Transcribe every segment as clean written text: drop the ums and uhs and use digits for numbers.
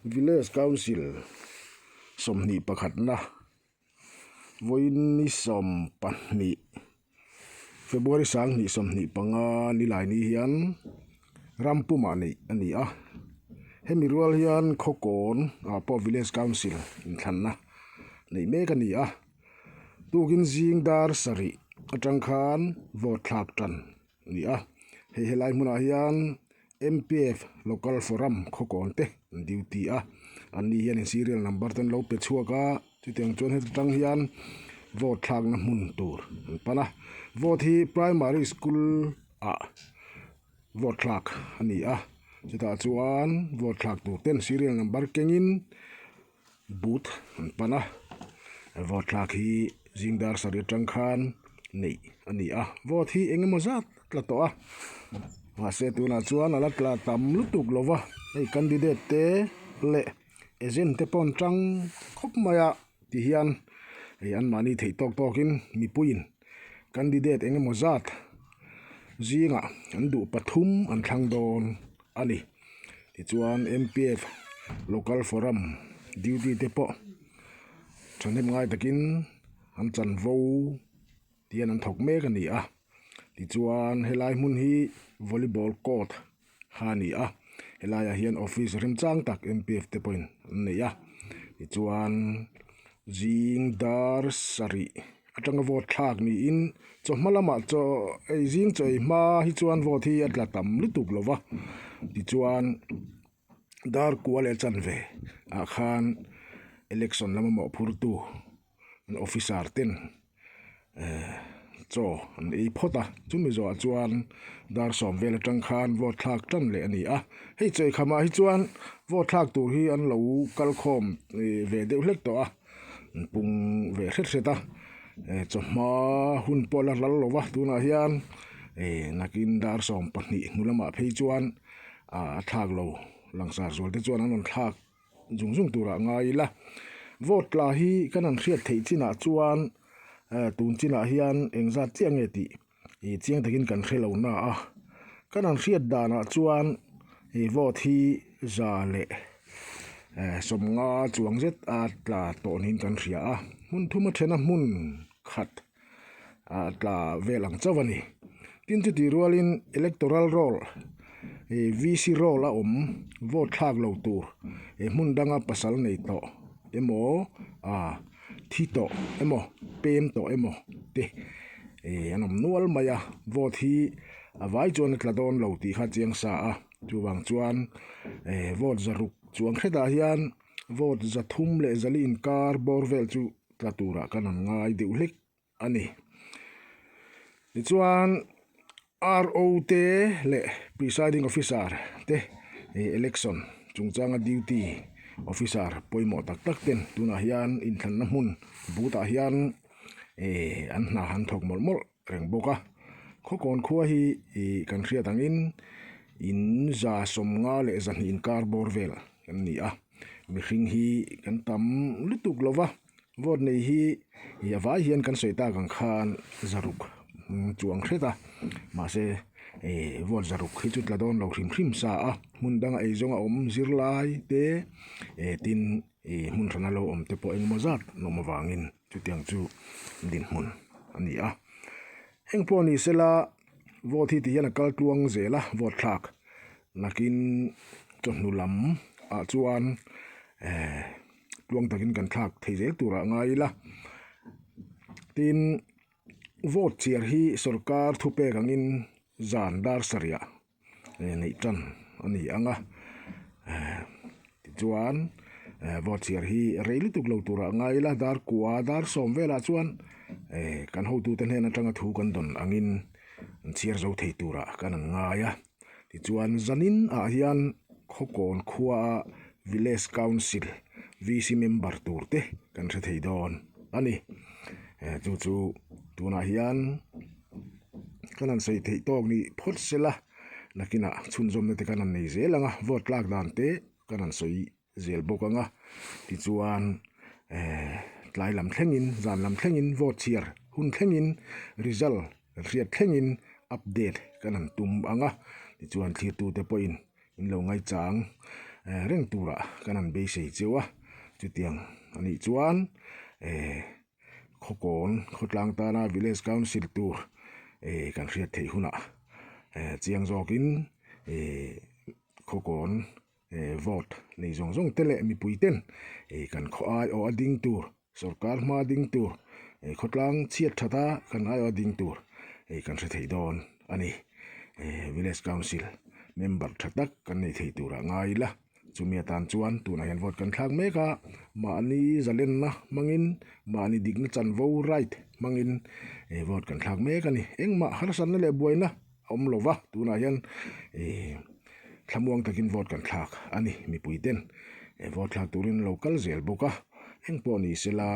Village Council somni pakhat na voin ni som pahnih February sang ni somni panga nilai ni hian rampuma ni ani a hemi rual hian khokon po Village Council in thanna nei mek ani a tukin jing dar sari atangkhan vote thlak tan ni a helai hmuna hian MPF local forum khokon te duty a ani hian serial number ten lo pe chuaka chutiang chon he tang hian vote thlak na hmun tur pana vote hi primary school a vote thlak ani a chita chuan vote thlak tur ten serial number kengin booth pana vote thlak hi jingdar sari tangkhan nei ani a vote hi engemaw zat tla to a se tuna chuan ala tla tam lutuk lova ei candidate te le agent te pon tang khop maya ti hian ei an mani thei tok tokin mipuin candidate engemaw zat zinga an du pathum an thlang don ani ti chuan MPF local forum duty te po thanem ngai takin an chan vo tian an thok mek ani a ti chuan helai hmun hi volleyball court hani a helai hian office rimchang tak MPF te point nei a ti chuan jingdar sari atanga vote thlak ni in cho hmalama cho ei jing choi ma hi chuan vote hi atla tam lutuk lova ti chuan dar kual chan ve a khan election lama phurtu an officer ten cho an ei phota chumi zo chuan dar som vel atangkhan vote thlak tan le ani a hei chei khama hi chuan vote thlak tur hi an lo kal khom ve deuh hlek to a pung ve hret hreta chawhma hun pola lal lova tuna hian nakin dar som pahnih nulama phei chuan a thlak lo langsar zual te chuan an on thlak zungzung tura ngai la vote la hi kanan hriat thei china chuan tun china hian engzat chiang eti chiang takin kan hrelo na a kanan hriat dana chuan vote hi za le somnga chuang zet atla tonin kan hria a mun thuma thena mun khat atla velang chawani tin chu ti rualin electoral roll VC roll a vote thlak lo tur hmun danga pasal nei to emo thito emo pem to emo te anom nual maya vote hi avai chuan tla don lo ti kha chiang sa a chuwang chuan vote zaruk chuang kheta hian vote zathum le zali in kar borvel chu tlatura kanan ngai deuh hlek ani chuan RO te le presiding officer te election chungchanga duty officer poimo tak tak ten tuna hian in thanna hmun buta hian an hna han thok mol mol reng boka khokon khuwa hi kan hria tangin in za somnga le zan in kar borvel kan ni a mi hring hi kan tam lutuk lova vote nei hi avai hian kan soita kan khan zaruk chuang hreta ma se vote zaruk hi chu tla don lo hrim sa a mun danga ei zonga zirlai te tin mun rana lo te po engemaw zat no mawangin chutiang chu din hmun ani a engpo ni sela vote hi ti hian kal tuang zela vote thlak nakin chawhnulam a chuan tuang takin kan thlak thei zel tura ngai la tin vote chiar hi sarkar thupe kangin zan dar saria nei tan ani anga ti chuan vote chiar hi reili tuk lo tura ngai la dar kuwa dar som vela chuan kan ho tu ten hen atanga thu kan don angin chiar zo thei tura kan ngaya ti chuan zanin a hian khokon khuwa Village Council VC member turte kan hre thei don ani chu tuna hian kanan sei thei tok ni phot sela nakina chhun zom te kanan nei zelanga vote tlak dan te kanan soi zel bokanga ti chuan tlai lam thlengin zan lam thlengin vote chiar hun thlengin result riat thlengin update kanan tum anga ti chuan thlir tu te po in lo ngai chang reng tura kanan be sei chewa chu tiang ani chuan khokon khotlang ta na village council tur kan riat thei huna chiang zokin khokon vote nei zong tele mi puiten kan kho ai o ading tur sarkar ma ding tur khotlang chiat thata kan ai o ding tur kan se thei don ani village council member thatak kan nei thei tura ngai la chumia tan chuan tuna hian vote kan thlang meka ma ani zalen na mangin ma ani digna chan vo right mangin vote kan thlang meka ni engma harsan le boina omlova tuna hian thlamuang takin vote kan thlak ani mi puiten vote thlak turin local zel boka engpo ni sela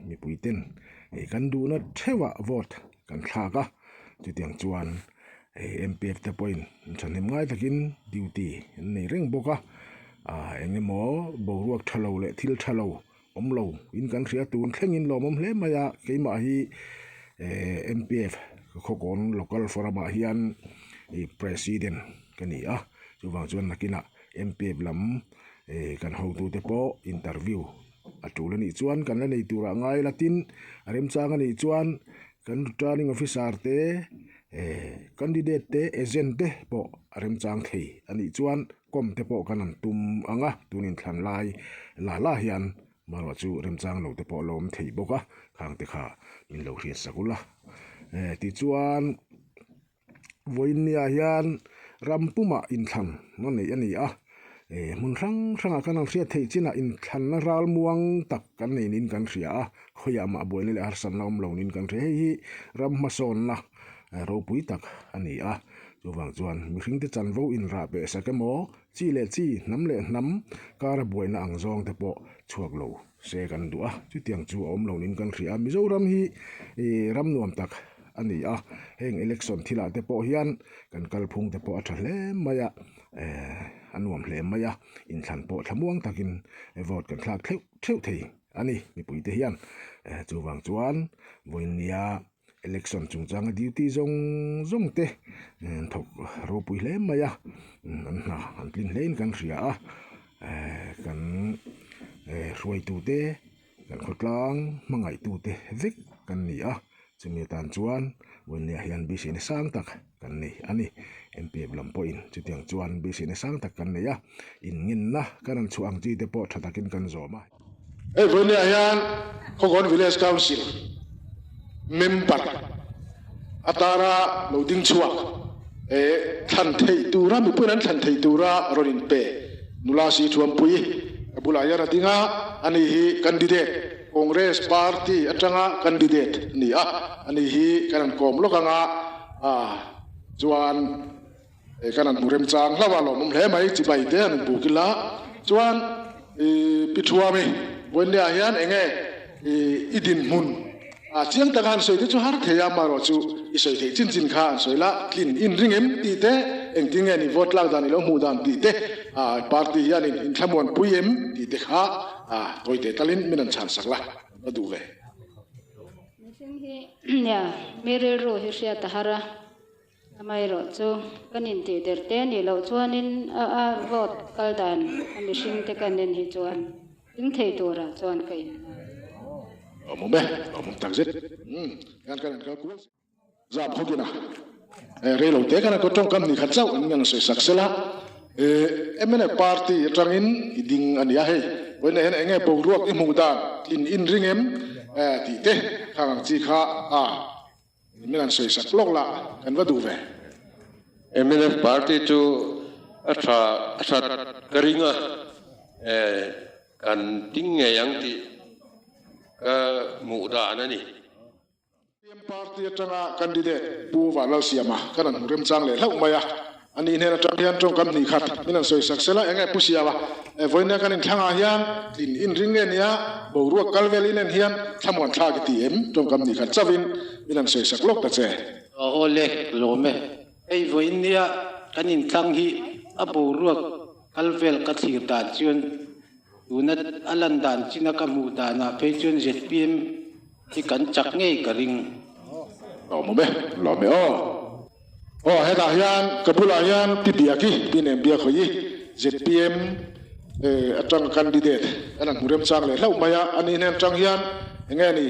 mi puiten kan du na thewa vote kan thlaka chu tiang chuan MPF te point chanem ngai takin duty nei reng boka engemaw boruak thalo le thil thalo omlo in kan ria tun thlengin lomom hle maya keima hi MPF khokon local forum hian president kani chuwang chuan nakina MPF lam kan ho tu te po interview atulani chuan kan la nei tura ngai latin arem changa nei chuan kan returning officer te candidate te agent te po arem chang thei ani chuan kom te po kanan tum anga tunin thlan lai la hian marwa chu rem chang lo te po lom thei boka khang te kha min lo hriat sakula ti chuan voinia hian rampuma in thlan no nei ani mun rang kanan hriat thei china in thlan na ral muang tak kan nei nin kan hria khoya ma boile le harsan lom lo nin kan hre hi ram ma son na ro pui tak ani chuwang chuan mi hring te chan vo in ra pe sakemo chi le chi nam le nam kar boina ang zong te po chuak lo se kan du chu tiang chu om lo nin kan hria mizoram hi ram nuam tak ani heng election thila te po hian kan kalphung te po athle maya anuam hle maya in thlan po thamuang takin vote kan thlak theu thei ani mi pui te hian chuwang chuan voinia election chungchang duty zong te thok ro pui hle maya an tlin hlein kan hria kan ruai tu te kan khotlang mangai tu te vek kan ni chumi tan chuan voinia hian bisine sang tak kan nei ani MPF lampoin chutiang chuan bisine sang tak kan nei in ngin na kanan chuang chi te po thatakin kan zoma voinia hian khokon village council member atara loading chuak than thei tura mi punan than thei tura ronin pe nula si thuam pui bulaya ratinga ani hi candidate Congress party atanga candidate ni ani hi kanan kom lokanga chuan kanan murem chang lawa lo mum hle mai chi bai te an bukila chuan pithuami boinia hian enge idin mun chiang takan soi te chu har theya maro chu isoi the chin kha an soila clean in ringem ti te engting ani vote lak dan lo mu dan ti te party hian in thamon puiem ti te kha toite talin minan chan sakla adu ve sim hi ya mere ro hi sia tahara amai ro chu kanin ti derte ni lo chuanin vote kaldan ami sim te kanin hi chuan ting thei tura chuan kai mum tak zet kan ka ku zap khogina re lo te kana ko tong kam ni khat chau ngang se saksela emene party tangin iding ania he wena hen enge bo ruak i muda in ringem ti te khang chi kha milan se sak lok la kan va du ve emene party chu atha karinga kan tinge yang ti muda nani party tanga candidate bu wa la siama kanan rem chang le lau maya ani ne na tang hian tong kam ni khat minan soi saksela enge pusiawa voina kanin thanga hian in ringe nia bo ruak kalvelin en hian thamon thla ki tiem tong kam ni khat chawin minan soi saklok ta che ole lome ei voinia kanin thang hi abo ruak kalvel ka thir ta chuan unat alan dan china ka mu da na pe chuan ZPM ti kan chak ngei ka ring lome heta hian kapula hian pipiaki pinem bia khoi ZPM atang candidate anan hurem chang le hlau maya ani nen chang hian nge ni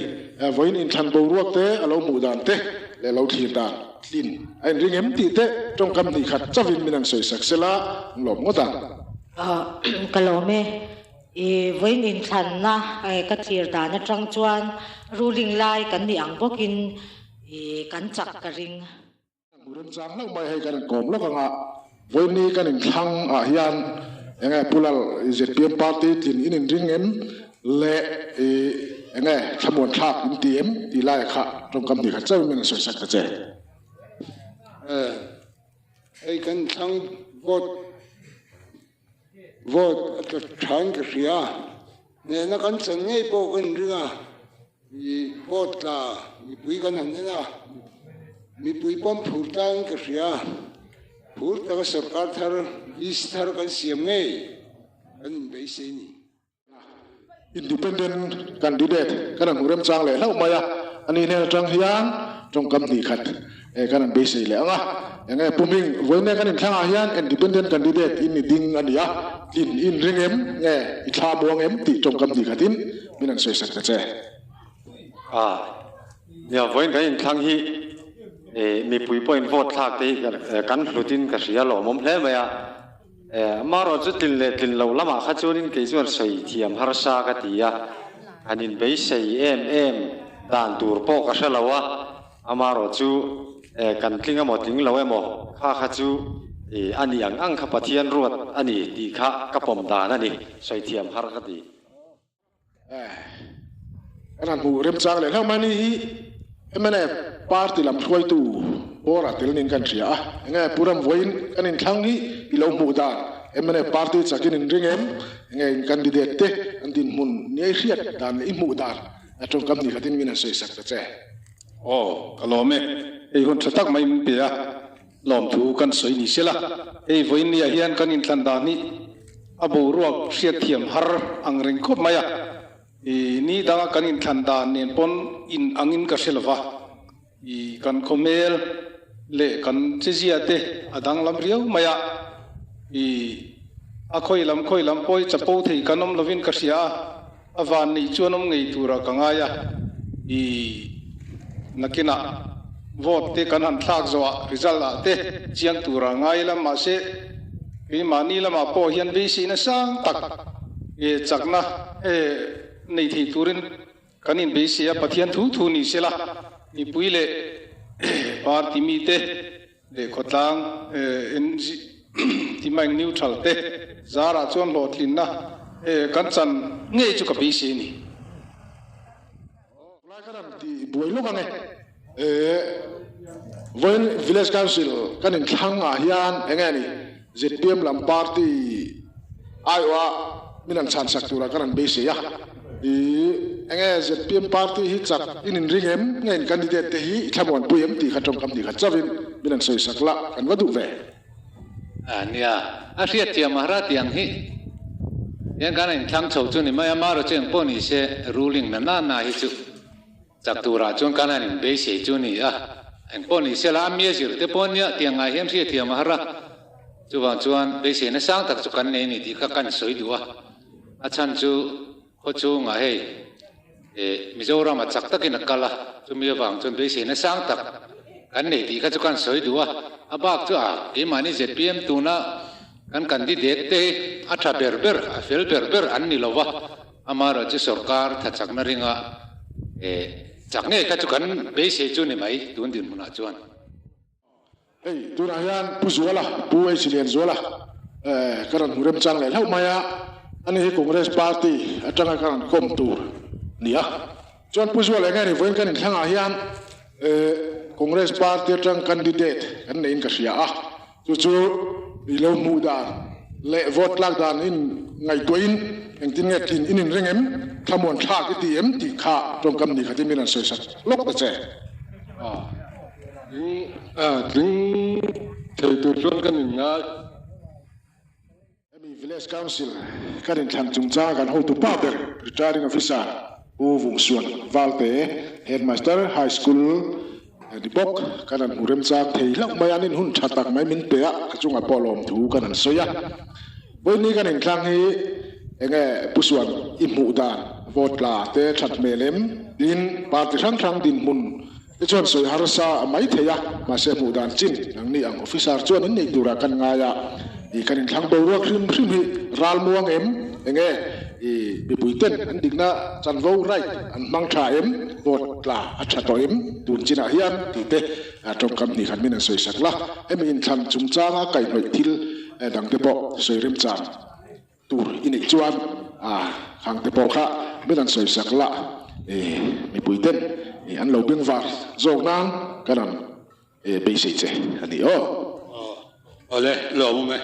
voin in than bo ruak te alo mu dan te le lo thi dan tin ai ring em ti te trong kam ni khat chavin minan soi saksela lom ngoda kalome voin in than na ka thir da na tang chuan ruling lai kan ni ang bokin kan chak ka ring hurem chang hlau mai hai kan kom lo ka nga voin ni kan in thang a hian nge pulal ZPM party tin in ring em le nge thamon thak in tm ti lai kha trong kam ni khat chau min soi sak che ai kan thang vote at thang ka ria ne na kan chang ngei po kan ringa i vote la mi pui kan han na mi pui pom phur tang ka ria phur ta sarkar thar is thar kan siam ngei kan be se ni independent candidate kan hurem chang le hlau maya ani ne chang hian trong kam ni khat kan be se le anga nge puming voine kan thang a hian independent candidate in ding ania in ring em nge I tha buang em ti trong kam ni khatin minan soi sak che ya voin kan thang hi mi pui point vote thak te kan hlutin ka ria lo mom hle maya maro chu tin lo lama kha chunin ke chuan soi thiam har sa ka tia anin be sei em dan tur po ka selawa amaro chu kan tlinga mo ting lo emo kha chu ani ang kha pathian ruat ani ti kha ka pom dan ani soi thiam har ka ti kan hu rem chang le hlau mani hi emane party lam khoi tu ora telnin kan ria nge puram voin kan in thang hi ilo mu dan emane party chakin in ring em nge candidate te andin mun ne riat dan I mu dan atong kam ni khatin mina soi sak che kalome ei hon thatak mai min pia lom thu kan soi ni sela ei voin ni hian kan in tlan da ni abo ruak hriat thiam har ang reng khop maya ni da kan in tlan da nen pon in angin ka selwa kan khomel le kan chiziate adang lam riau maya a khoi lam poi chapo thei kanom lovin ka sia awan ni chuanom ngei tura kangaya nakina vote te kan han thak zoa result a te chiang tura ngai lam ma se bi mani lama po hian bi si na sang tak chakna nei thi turin kanin bi sia pathian thu ni sela ni puile party mi te de khotlang NG ti mai neutral te zara chon lo thlin na kan chan ngei chu ka bi si ni ti buai lo nge voin village council kan in thang a hian engani ZPM lam party aiwa minan chan sak tura kan be se ya enge ZPM party hi chak in ring em ngen candidate te hi thamon puem ti khatom kam ti khatawin minan soi sakla kan wadu ve ania a riat tiam mahra tiang hi yan kan in thang chho chu ni maya maro chen poni se ruling na hi chu chak tura chon kan in be se chu ni en poni se la mi sir te ponia tiang a hiam riat tiam mahra chuan be se na sang tak chu kan nei ni ti ka kan soi duwa a chan chu ho chu nga hei Mizoram chak takin akala chu mi wang chon be se na sang tak kan nei ti ka chu kan soi duwa abak chu e mani ZPM tu na kan candidate te atha berber a fel berber an ni lowa amaro chu sarkar tha chakna ringa chakne ka chu kan be se chu ni mai tun din muna chuan tuna hian pu zuala pu Asian zuala karan hurem chang le lau maya ani hi Congress party atanga karan kom tur nia chuan pu zuala ngai ni voin kan thanga hian Congress party atang candidate kan nei ka sia chu ilo mu da le vote lak dan in ngai toin eng tin nge tin in ringem thamon tha ki ti em ti kha trong kam ni khati minan soi sak lok ta che Ting thầy tu chuan kan in nga village council kan in thang chung cha kan ho tu pa ber retiring officer u vung suan valte headmaster high school di bok kanan hurem cha thei lak mai anin hun thatak mai min pe a chunga polom thu kanan soya với ní cái hình thang hi nghe pusuan imu dan vote la te chat melem din party thang din mun te chuan soi harsa mai theya ma se mu dan chin nang ni ang officer chuan an nei dura kan nga ya i kan thang bo ro khrim hi ral muang em nge i bipuiten an digna chan vo right an mang tha em vote la a tha to em tun china hian ti te trong kam ni khan min an soi sakla em in tham chung changa kai noi thil dang te po soi rim chan tur ini chuan hang te po kha min an soi sakla mi puiten an lo bing var zog nan kanan be sei che ani ole lo mu me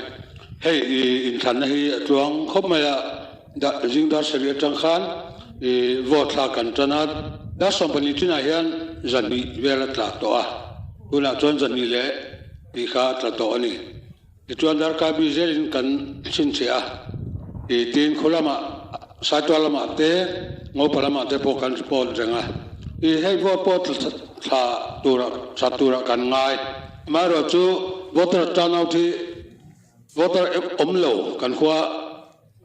hei in than hi chuang khop ma ya da jing da seri tang khan vote la kan chana da som pani china hian zanbi vela tla to a kuna chon zanni le ti kha tla to ani ti chuan dar ka bi zelin kan chin che a tin kholama satwalama te ngo parama te po kan pol jenga hei vote pot tha tura satura kan ngai ma ro chu voter turnout thi voter omlo kan khwa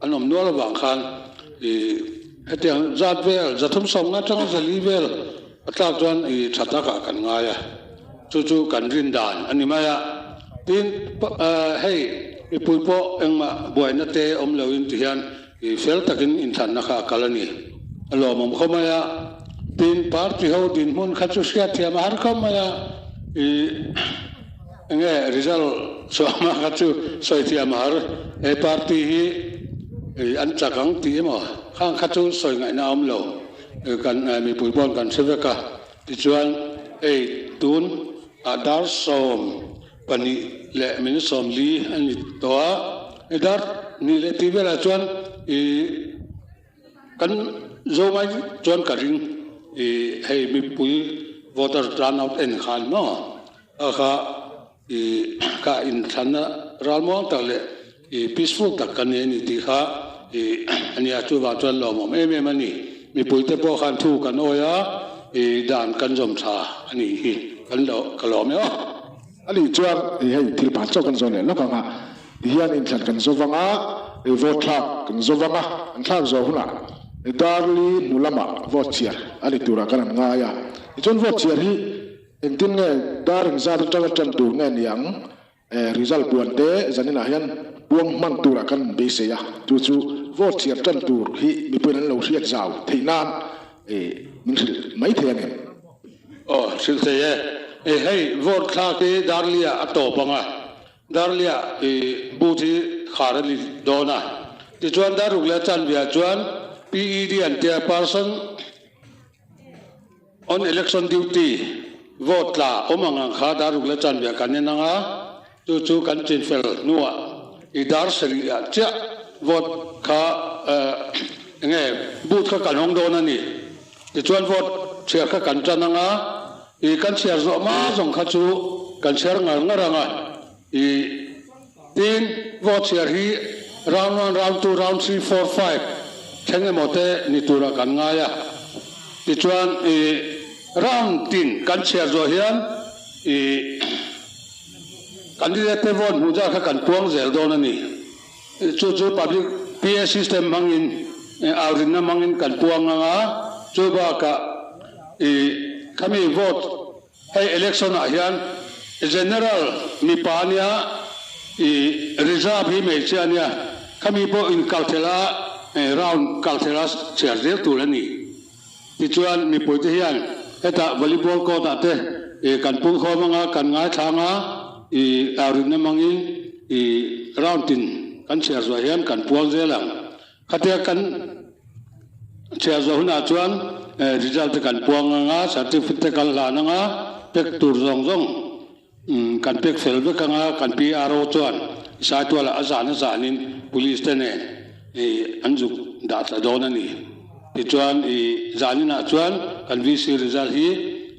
an om nual wang khan hetiang zat vel zathum som nga tang zali vel atla chuan thata ka kan ngai chu kan rin dan ani ma ya tin hei ipuipo engma boina te omlo in tian fel takin in than na kha kalani alo mom khomaya tin party ho din mun khachu sia thiam har khomaya nge result so ma khachu soi thiam har party hi an chakang ti mo khang khachu soi ngai na omlo kan mi puipon kan seveka ti chuan tun adar som pani le min som li ani toa dar ni le ti vela chuan kan zo mai chuan karing hei mi pui voter turnout en khan no kha ka in thana ralmo ta le peaceful tak kan ni ti kha ani a chu ba chuan lo mo me mani mi pui te po khan thu kan oya dan kan zom tha ani hi kan lo kalom yo ali chuan hei thil pa chok kan zon le lokanga hian in than kan zowanga vote thak kan zowanga an thak zo huna darli mulama vote chiar ali tura kan nga ya chon vote chiar hi engtin nge daring za ta tan tur nge niang result puante zanina hian buang man tura kan be se ya chu vote chiar tan tur hi mi puan lo riat zaw theinan min mai theian sil se ye hei vote thak te darlia atopanga darlia buthi kharali dona ti chuan daruk la chan bia chuan PED and their person on election duty vote la omangang kha daruk la chan bia kanena nga chu kan chin fel nuwa idar seria cha vote kha nge booth kha kanong dona ni ti chuan vote chia kha kan chana nga kan chia zo ma zong kha chu kan share ngaranga tin vote share hi round 1 round 2 round 3 4 5 thenge mote ni tura kan nga ya ti chuan round 10 kan share zo hian candidate vote muja kha kan tuang zel don ani chu public PA system mangin aurin na mangin kan tuang nga chu ba ka kami vote hey election a hian general mi pania reserve hi me chania kami po in kalthela round kalthela cherzel tulani ti chuan mi poite hian eta volleyball court ate kan pung khomanga kan nga thanga aurin na mangin round tin kan cherzo hian kan pual zelang khatia kan cherzo huna chuan result kan puanga certificate kan lana nga pek tur zong kan pek felbe kanga kan PRO chuan saitwala azana zanin police tene anjuk data donani ti chuan zanina chuan kan VC result hi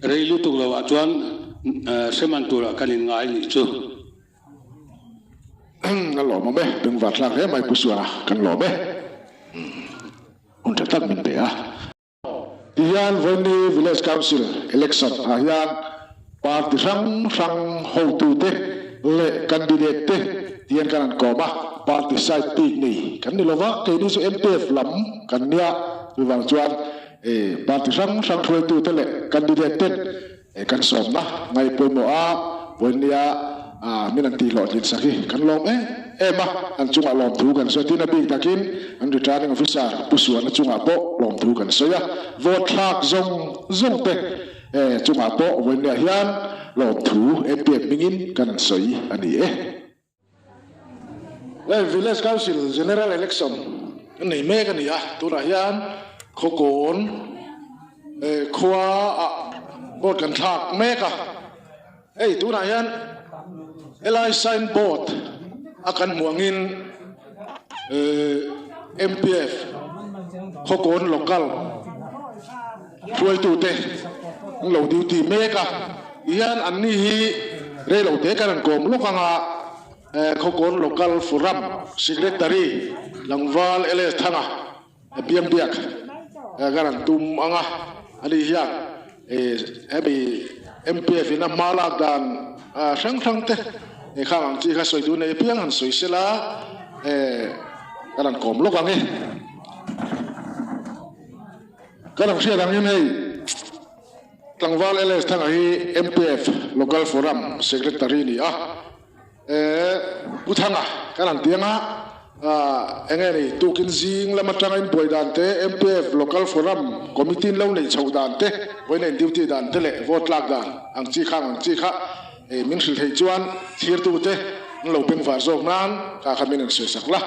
reilu tuklo chuan semantura kanin ngai ni chu kan lo mo be beng wat lak he mai pusua kan lo be unta tak min be hian voni village council election hian party rang ho tu te le candidate te tian kan ko ba party side peak ni kan ni lova ke ni so MPF lam kan nia tu wang chuan party sang throi tu tele candidate ten kan som na ngai poimo a poinia minan ti lo jin sakhi kan lom ema an chunga lom thu kan so tina big takin an returning officer pusuan chunga po lom thu kan so ya vote thak zong te chunga po poinia hian lom thu MPF mingin kan soi ani village council general election nei me kan ya tura hian khokon khwa board kan thak me ka tura hian Eli signboard akan muangin MPF khokon local throi tu te lo duty me ka hian an ni hi re lo te kan kom lokanga khokon local forum secretary langwal LS thanga piam biak garan tum anga ali hian abi MPF ina malak dan sang te khang chi kha soi du nei piang han soi sela garan kom lokang garan sia dang nei langwal LS thanga hi MPF local forum secretary ni puthanga kanan tianga engeni tukin jing lama tangain boidante MPF local forum committee lo nei chaudante boina duty dan tele vote lak dan ang chi kha min sil thei chuan thir tu te lo peng var zok nan ka khamin soi sakla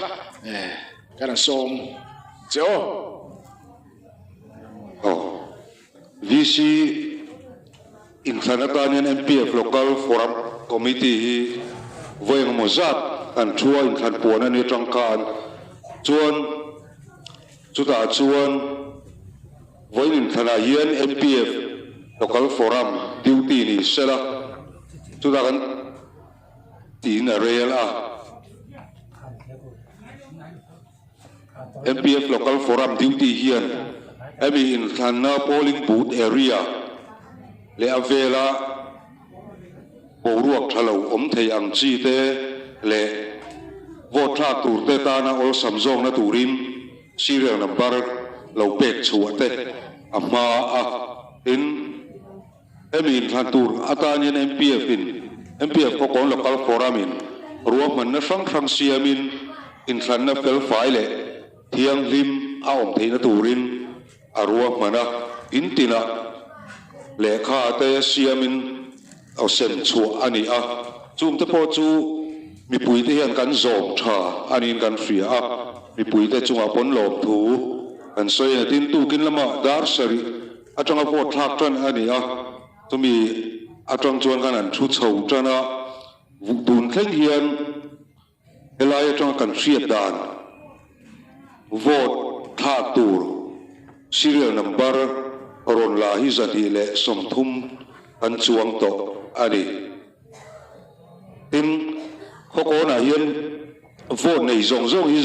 kanan som cheo VC in Sanatanian MPF local forum committee hi voing mozat an thua in khan puan ani tangkan chuan chuta chuan voin in thana hian MPF local forum duty ni sela chuta kan tin a real MPF local forum duty hian abi in thana polling booth area le avela boruak thalo thei ang chi te le vote thak tur te ta na ol samjong na turin serial number lo pek chuate ama in emin than tur atanian MPF ko kon local forum in ruam man na sang siamin in than na fel file thiang lim thei na turin aruam mana intina lekha te siamin au sen chu ani chum te po chu mi pui te hian kan zom tha anin kan fria mi pui te chunga pon lom thu kan soi na tin tu kin lama dar sari atanga po thak tran ani tumi atang chuan kan an thu chho tana dun thleng hian helai atanga kan hriat dan vote thak tur serial number ron la hi zati le somthum an chuang to ani tin khokona hian vote nei zong hi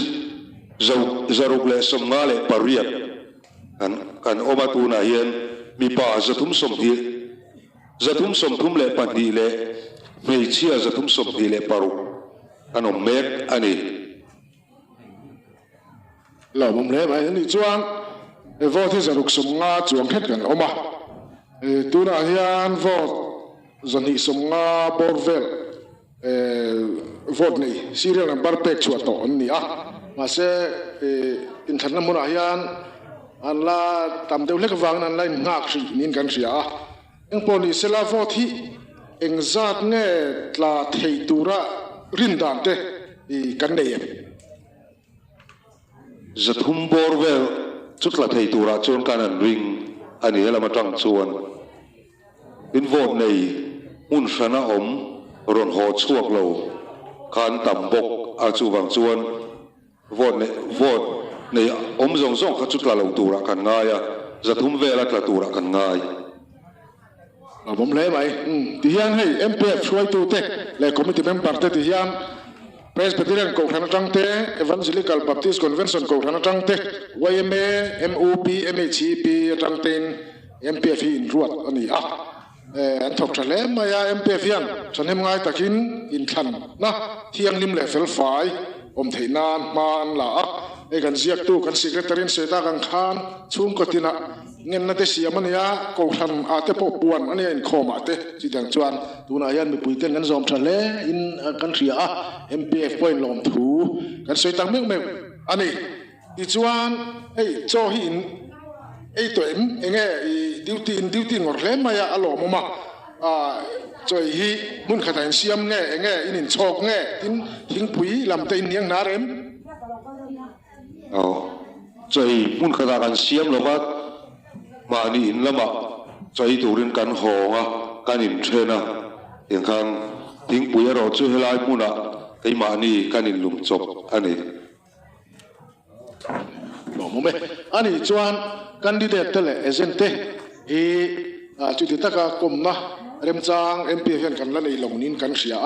zaruk le somnga le pariat kan omatu na hian mi pa zathum somthum le pandi le mei chia zathum somthi le paru anom mek ani lo mum le mai ni chuan vote zaruk somnga chuang khet kan oma tuna hian vote zani somnga borvel vote nei serial number pek chua to ni ma se internet mona hian an la tam deuh lek wang nan lai ngak ri nin kan ria eng poni sela vote hi eng zat nge tla thei tura rin dan te kan nei zathum borvel chutla thei tura chon kanan ring ani helama tang chuan in vote nei mun sana ron ho chuak lo kan tam bok a chu wang chuan vote nei zong kha chutla lo tura kan ngaya zathum vela tla tura kan ngai bom le mai ti hian hei MPF throi tu te le committee member te ti hian Presbyterian ko thana tangte Evangelical Baptist Convention ko thana tangte YMA MOP MHP tangten MPF in ruat ani an thok thale maya MPF yan chanem ngai takin in than na thiang lim le fel fai thei nan man la e kan ziak tu kan secretary se ta kan khan chung ko tina ngen na te siam ania ko than a te po puan ani in khoma te chi dang chuan tuna yan mi puiten kan zom thale in kan ria MPF point lom thu kan soi tang mek mek ani ti chuan ei cho hi in ei to em enge duty ngor le maya alo mama choi hi mun khata siam nge enge inin chok nge tin thing pui lam te niang na rem choi mun khata kan siam lo ba ma ni in lama choi turin kan honga kan in thena eng khang thing pui ro chu helai muna kai ma ni kan in lum chop ani lo mo me ani chuan candidate tele agent e chu ti taka komna rem chang MPF kan la nei long nin kan ria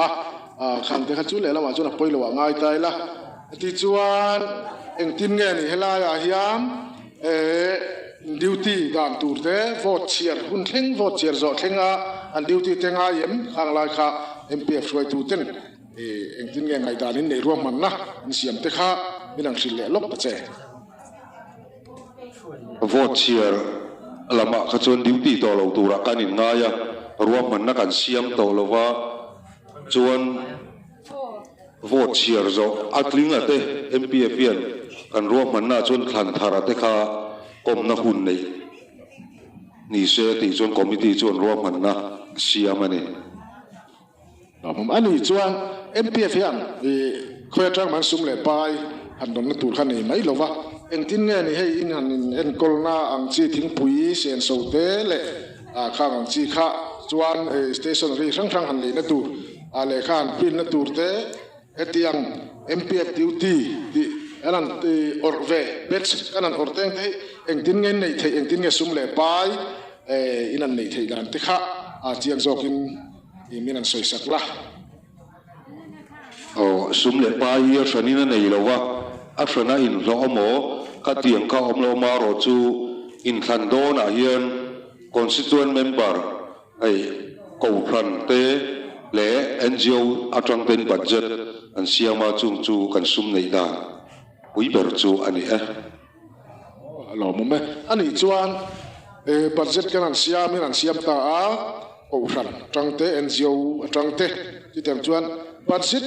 khan te kha chu le lama chu na poilo wa ngai tai la ti chuan eng tin nge ni hela ya hiam duty dan tur te vote share hun theng vote share zo thenga an duty tenga yem khang lai kha MPF roi tu ten eng tin nge ngai danin nei ruam man na ni siam te kha minang sil le lok ta che vote share lama kha chon duty to lo tura kan in nga ya ruam man na kan siam to lo wa chuan vote share zo atlinga te MPF yan kan ruam man na chuan thlan thara te kha kom na hun nei ni se ti chuan committee chuan ruam man na siam ani ani chuan MPF yan khoya tang man sum le pai han don na tur khan nei mai lova eng tin nge ni hei in han en kolna ang chi thing pui sen so te le khang ang chi kha chuan stationary rang han le na tur le khan pin na tur te etiang MPF duty di anan orve bet anan orteng te eng tin nge nei the eng tin nge sum le pai inan nei thei dan te kha chiang zokin minan soi sakla sum le pai hier sanina nei lowa afrana in lo mo ka tiang ka om lo ma ro chu in than do na hian constituent member ai ko than te le NGO atang ten budget an siama chung chu kan sum nei da ui ber chu ani lo mo me ani chuan budget kan an siam ta ko than tang te NGO atang te ti tem chuan budget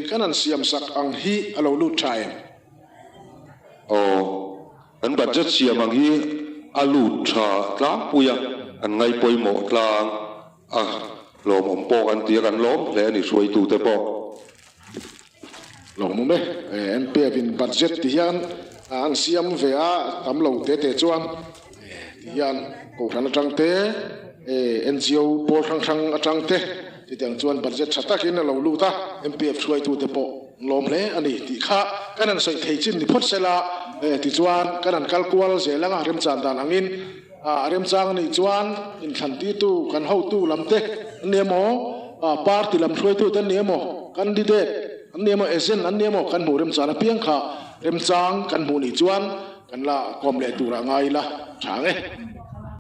kan an siam sak ang hi alo lu thai an budget siam ang hi alu tha tlang puya an ngai poimo tlang lom om po kan tia kan lom le ni suai tu te po lo mo me MPF in budget ti hian an siam ve tam lo te chuan hian ko than atang te NGO por thang atang te ti tang chuan budget thatakin lo lu ta MPF suai tu te po lom le ani ti kha kanan soi thei chin ni phot sela ti chuan kanan kalkual zelanga rem chan dan angin rem chang ni chuan in than ti tu kan ho tu lamte nemo party lam throi tu tan nemo candidate an nemo agent an nemo kan mu rem chan piang kha rem chang kan mu ni chuan kan la kom le tu ra ngai la thang